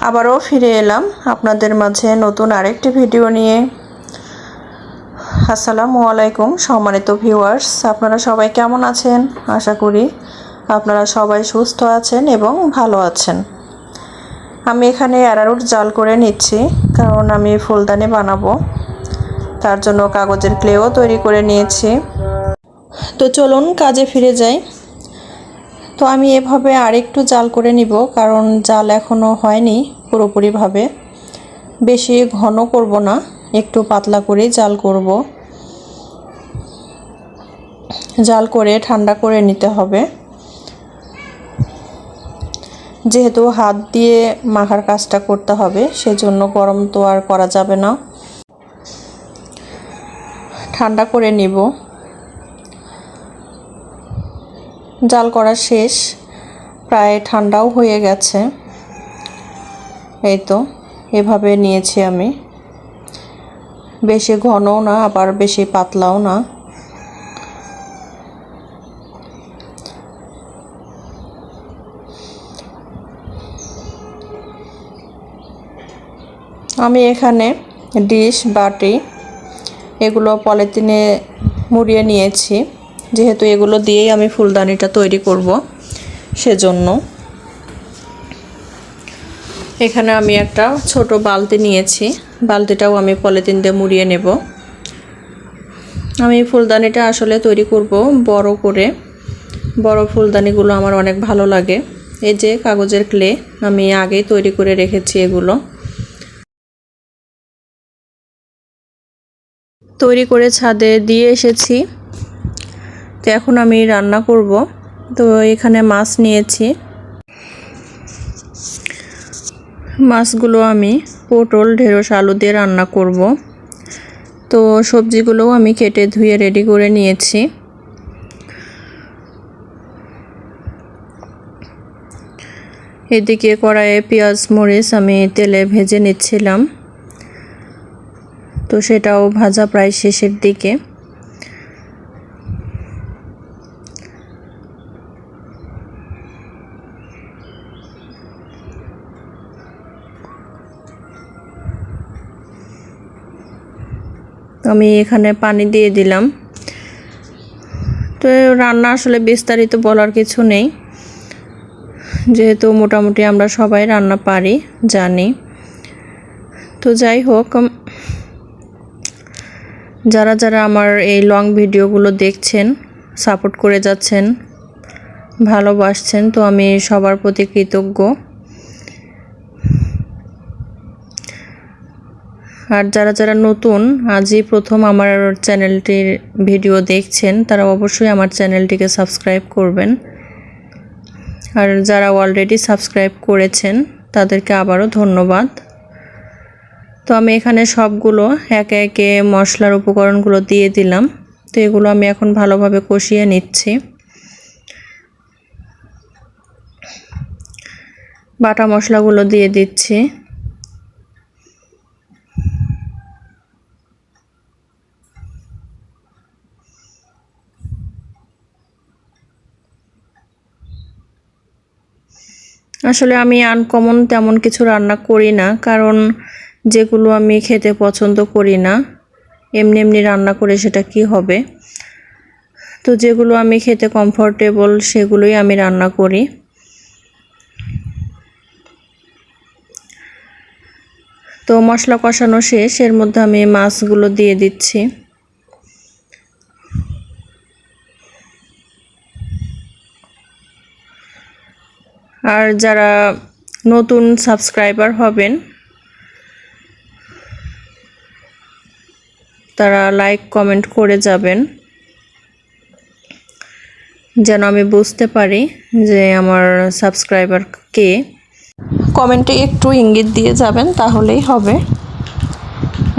আবারও ফিরে এলাম আপনাদের মাঝে নতুন আরেকটি ভিডিও নিয়ে। আসসালামু আলাইকুম সম্মানিত ভিউয়ার্স, আপনারা সবাই কেমন আছেন? আশা করি আপনারা সবাই সুস্থ আছেন এবং ভালো আছেন। আমি এখানে অ্যারারুট জাল করে নিচ্ছি, কারণ আমি ফুলদানি বানাবো। তার জন্য কাগজের ক্লেও তৈরি করে নিয়েছি। তো চলুন কাজে ফিরে যাই। তো আমি এভাবে আরেকটু জাল করে নিব, কারণ জাল এখনও হয়নি পুরোপুরিভাবে। বেশি ঘন করব না, একটু পাতলা করেই জাল করব। জাল করে ঠান্ডা করে নিতে হবে, যেহেতু হাত দিয়ে মাখার কাজটা করতে হবে, সেজন্য গরম তো আর করা যাবে না। ঠান্ডা করে নিব। জাল করা শেষ, প্রায় ঠান্ডাও হয়ে গেছে। এই তো এভাবে নিয়েছি আমি, বেশি ঘনও না আবার বেশি পাতলাও না। আমি এখানে ডিশ বাটি এগুলো পলিথিনে মুড়িয়ে নিয়েছি, যেহেতু এগুলো দিয়েই আমি ফুলদানিটা তৈরি করব, সেজন্য। এখানে আমি একটা ছোট বালতি নিয়েছি, বালতিটাও আমি পলিথিন দিয়ে মুড়িয়ে নেব। আমি ফুলদানিটা আসলে তৈরি করব বড় করে, বড় ফুলদানিগুলো আমার অনেক ভালো লাগে। এই যে কাগজের ক্লে আমি আগেই তৈরি করে রেখেছি, এগুলো তৈরি করে ছাদে দিয়ে এসেছি। তো এখন আমি রান্না করব। তো এখানে মাছ নিয়েছি, মাছগুলো আমি পটল ঢেঁড়স আলু দিয়ে রান্না করব। তো সবজিগুলোও আমি কেটে ধুয়ে রেডি করে নিয়েছি। এদিকে কড়াইয়ে পেঁয়াজ মরিচ আমি তেলে ভেজে নিচ্ছিলাম। তো সেটাও ভাজা প্রায় শেষের দিকে। আমি এখানে পানি দিয়ে দিলাম। তো রান্না আসলে বিস্তারিত বলার কিছু নেই, যেহেতু মোটামুটি আমরা সবাই রান্না পারি, জানি। তো যাই হোক, যারা যারা আমার এই লং ভিডিওগুলো দেখছেন, সাপোর্ট করে যাচ্ছেন, ভালোবাসছেন, তো আমি সবার প্রতি কৃতজ্ঞ। আর যারা যারা নতুন, আজই প্রথম আমার চ্যানেলটির ভিডিও দেখছেন, তারা অবশ্যই আমার চ্যানেলটিকে সাবস্ক্রাইব করবেন। আর যারা অলরেডি সাবস্ক্রাইব করেছেন তাদেরকে আবারও ধন্যবাদ। তো আমি এখানে সবগুলো একে একে মশলার উপকরণগুলো দিয়ে দিলাম। তো এগুলো আমি এখন ভালোভাবে কষিয়ে নিচ্ছি। বাটা মশলাগুলো দিয়ে দিচ্ছি। আসলে আমি আনকমন তেমন কিছু রান্না করি না, কারণ যেগুলো আমি খেতে পছন্দ করি না এমনি এমনি রান্না করে সেটা কি হবে। তো যেগুলো আমি খেতে কমফোর্টেবল সেগুলোই আমি রান্না করি। তো মশলা কষানো শেষ, এর মধ্যে আমি মাছগুলো দিয়ে দিচ্ছি। আর যারা নতুন সাবস্ক্রাইবার হবেন তারা লাইক কমেন্ট করে যাবেন, যেন আমি বুঝতে পারি যে আমার সাবস্ক্রাইবার কে। কমেন্টে একটু ইঙ্গিত দিয়ে যাবেন, তাহলেই হবে।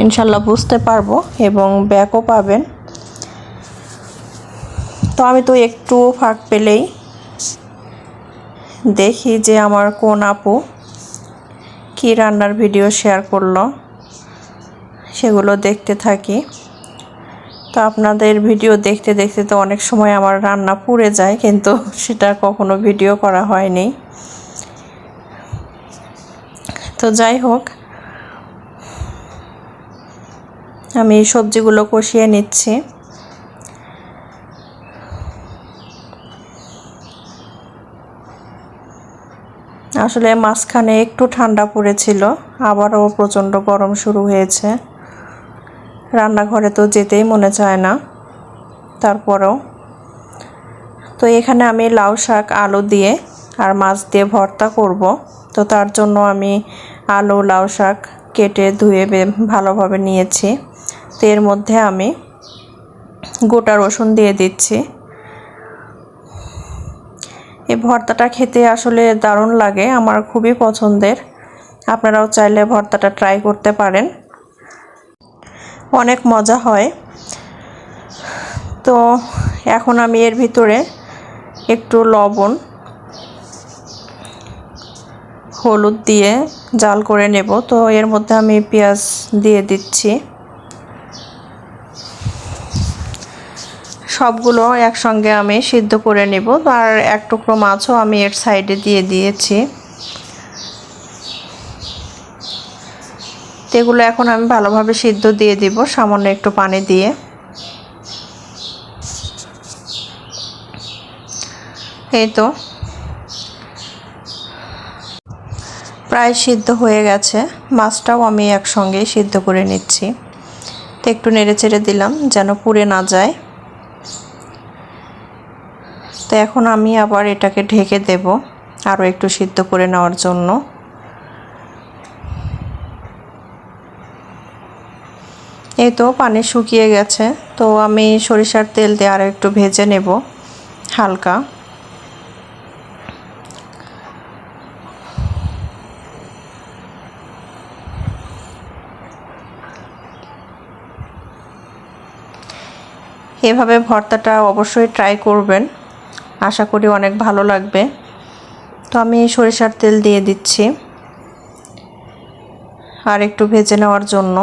ইনশাল্লাহ বুঝতে পারবো এবং ব্যাকও পাবেন। তো আমি তো একটু ফাঁক পেলেই দেখি যে আমার কোন আপু কি রান্নার ভিডিও শেয়ার করলো, সেগুলো দেখতে থাকি। তো আপনাদের ভিডিও দেখতে দেখতে তো অনেক সময় আমার রান্না পুড়ে যায়, কিন্তু সেটা কখনো ভিডিও করা হয়নি। তো যাই হোক, আমি সবজিগুলো কষিয়ে নিচ্ছি। আসলে মাঝখানে একটু ঠান্ডা পড়েছিল, আবারও প্রচণ্ড গরম শুরু হয়েছে। রান্নাঘরে তো যেতেই মনে চায় না। তারপরেও তো এখানে আমি লাউ শাক আলু দিয়ে আর মাছ দিয়ে ভর্তা করব। তো তার জন্য আমি আলু লাউ শাক কেটে ধুয়ে ভালোভাবে নিয়েছি। তো এর মধ্যে আমি গোটা রসুন দিয়ে দিচ্ছি। এই ভর্তাটা খেতে আসলে দারুণ লাগে, আমার খুবই পছন্দের। আপনারাও চাইলে ভর্তাটা ট্রাই করতে পারেন, অনেক মজা হয়। তো এখন আমি এর ভিতরে একটু লবণ হলুদ দিয়ে জাল করে নেব। তো এর মধ্যে আমি পেঁয়াজ দিয়ে দিচ্ছি। সবগুলো একসঙ্গে আমি সিদ্ধ করে নেব। আর এক টুকরো মাছও আমি এর সাইডে দিয়ে দিয়েছি। এগুলো এখন আমি ভালোভাবে সিদ্ধ দিয়ে দিব সামান্য একটু পানি দিয়ে। এই তো প্রায় সিদ্ধ হয়ে গেছে। মাছটাও আমি একসঙ্গে সিদ্ধ করে নিচ্ছি। তো একটু নেড়ে চেড়ে দিলাম যেন পুড়ে না যায়। তো এখন আমি আবার এটাকে ঢেকে দেব আরও একটু সিদ্ধ করে নেওয়ার জন্য। এই তো পানি শুকিয়ে গেছে। তো আমি সরিষার তেল দিয়ে আরও একটু ভেজে নেব হালকা। এভাবে ভর্তাটা অবশ্যই ট্রাই করবেন, আশা করি অনেক ভালো লাগবে। তো আমি সরিষার তেল দিয়ে দিচ্ছি আর একটু ভেজে নেওয়ার জন্য।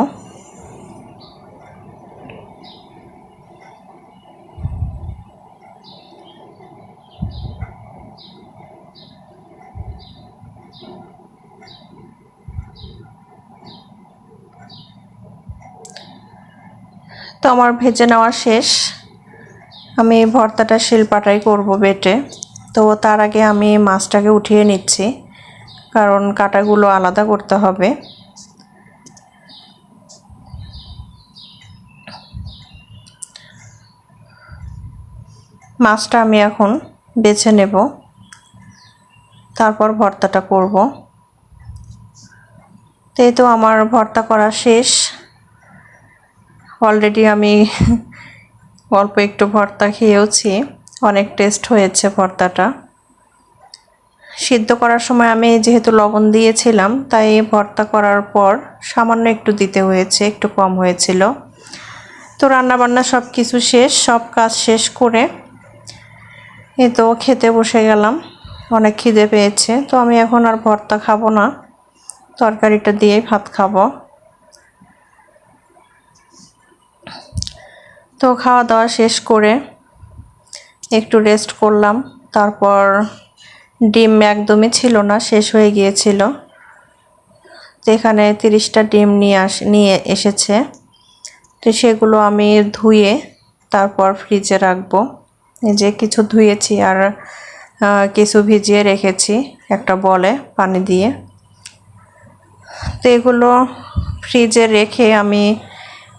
তো আমার ভেজে নেওয়া শেষ। আমি ভর্তাটা শিলপাটাই করব বেটে। তো তার আগে আমি মাছটাকে উঠিয়ে নিচ্ছি, কারণ কাঁটাগুলো আলাদা করতে হবে। মাছটা আমি এখন বেছে নেব, তারপর ভর্তাটা করব। তো এই তো আমার ভর্তা করা শেষ। অলরেডি আমি অল্প একটু ভর্তা খেয়েওছি, অনেক টেস্ট হয়েছে ভর্তাটা। সিদ্ধ করার সময় আমি যেহেতু লবণ দিয়েছিলাম, তাই ভর্তা করার পর সামান্য একটু দিতে হয়েছে, একটু কম হয়েছিল। তো রান্নাবান্না সব কিছু শেষ, সব কাজ শেষ করে এই তো খেতে বসে গেলাম। অনেক খিদে পেয়েছে। তো আমি এখন আর ভর্তা খাবো না, তরকারিটা দিয়েই ভাত খাবো। তো খাওয়া দাওয়া শেষ করে একটু রেস্ট করলাম। তারপর ডিম একদমই ছিল না, শেষ হয়ে গিয়েছিল। তো এখানে 30টা ডিম নিয়ে এসেছে। তো সেগুলো আমি ধুয়ে তারপর ফ্রিজে রাখবো। এই যে কিছু ধুয়েছি আর কিছু ভিজিয়ে রেখেছি একটা বলে পানি দিয়ে। তো এগুলো ফ্রিজে রেখে আমি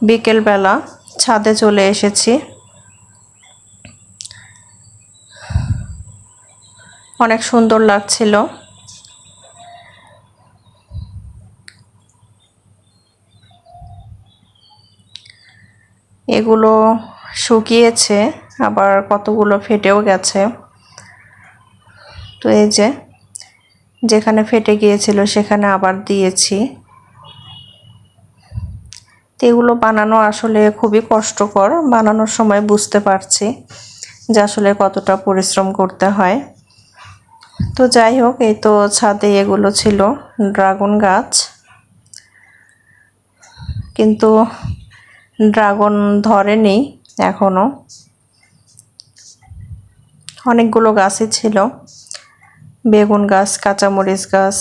বিকেলবেলা ছাদে চলে এসেছি। অনেক সুন্দর লাগছিল। এগুলো শুকিয়েছে, আবার কতগুলো ফেটেও গেছে। তো এই যে যেখানে ফেটে গিয়েছিল সেখানে আবার দিয়েছি। তো এগুলো বানানো আসলে খুবই কষ্টকর, বানানোর সময় বুঝতে পারছি যে আসলে কতটা পরিশ্রম করতে হয়। তো যাই হোক, এই তো ছাদে এগুলো ছিল ড্রাগন গাছ, কিন্তু ড্রাগন ধরেনি এখনো। অনেকগুলো গাছই ছিল, বেগুন গাছ, কাঁচামরিচ গাছ,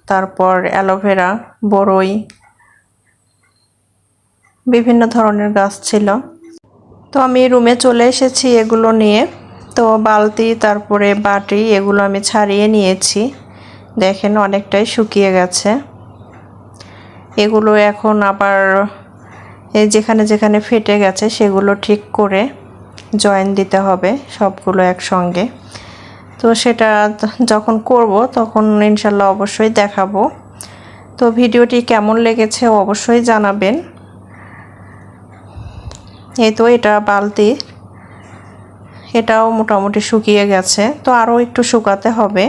তারপর অ্যালোভেরা, বড়ই, বিভিন্ন ধরনের গাছ ছিল। তো আমি রুমে চলে এসেছি এগুলো নিয়ে। তো বালতি তারপরে বাটি এগুলো আমি ছাড়িয়ে নিয়েছি। দেখেন অনেকটাই শুকিয়ে গেছে। এগুলো এখন আবার এই যেখানে যেখানে ফেটে গেছে সেগুলো ঠিক করে জয়েন দিতে হবে সবগুলো একসঙ্গে। তো সেটা যখন করব তখন ইনশাল্লাহ অবশ্যই দেখাবো। তো ভিডিওটি কেমন লেগেছে অবশ্যই জানাবেন। এই তো এটা বালতি, এটাও মোটামুটি শুকিয়ে গেছে, তো আরও একটু শুকাতে হবে।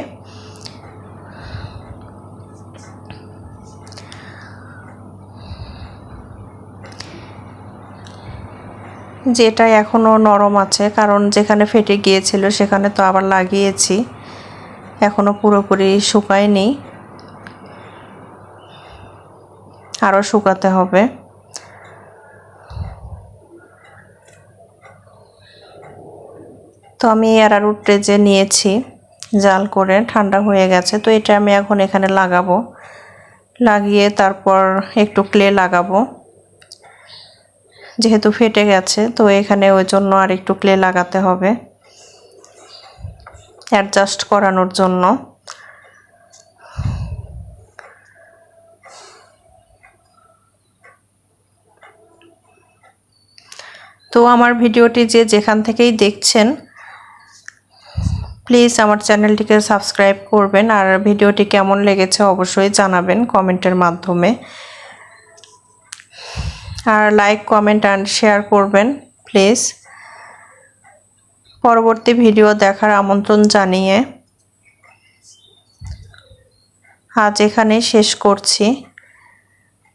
যেটা এখনও নরম আছে, কারণ যেখানে ফেটে গিয়েছিল সেখানে তো আবার লাগিয়েছি, এখনও পুরোপুরি শুকায়নি, আরও শুকাতে হবে। তো আমি অ্যারারুট যে নিয়েছি জাল করে ঠান্ডা হয়ে গেছে, তো এটা আমি এখন এখানে লাগাবো। লাগিয়ে তারপর একটু ক্লে লাগাবো, যেহেতু ফেটে গেছে তো এখানে ওই জন্য আর একটু ক্লে লাগাতে হবে অ্যাডজাস্ট করানোর জন্য। তো আমার ভিডিওটি যে যেখান থেকেই দেখছেন প্লিজ আমার চ্যানেলটিকে সাবস্ক্রাইব করবেন, আর ভিডিওটি কেমন লেগেছে অবশ্যই জানাবেন কমেন্টের মাধ্যমে, আর লাইক, কমেন্ট অ্যান্ড শেয়ার করবেন প্লিজ। পরবর্তী ভিডিও দেখার আমন্ত্রণ জানিয়ে আজ এখানেই শেষ করছি।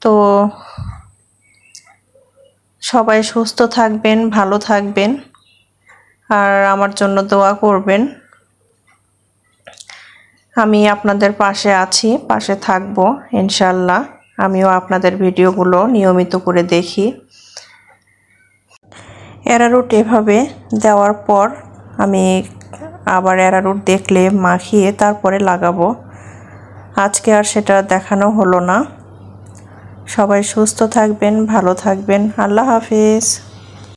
তো সবাই সুস্থ থাকবেন, ভালো থাকবেন, আর আমার জন্য দোয়া করবেন। আমি আপনাদের পাশে আছি, পাশে থাকব ইনশাল্লাহ। আমিও আপনাদের ভিডিওগুলো নিয়মিত করে দেখি। অ্যারারুট এভাবে দেওয়ার পর আমি আবার অ্যারারুট দেখলে মাখিয়ে তারপরে লাগাবো। আজকে আর সেটা দেখানো হলো না। সবাই সুস্থ থাকবেন, ভালো থাকবেন। আল্লাহ হাফিজ।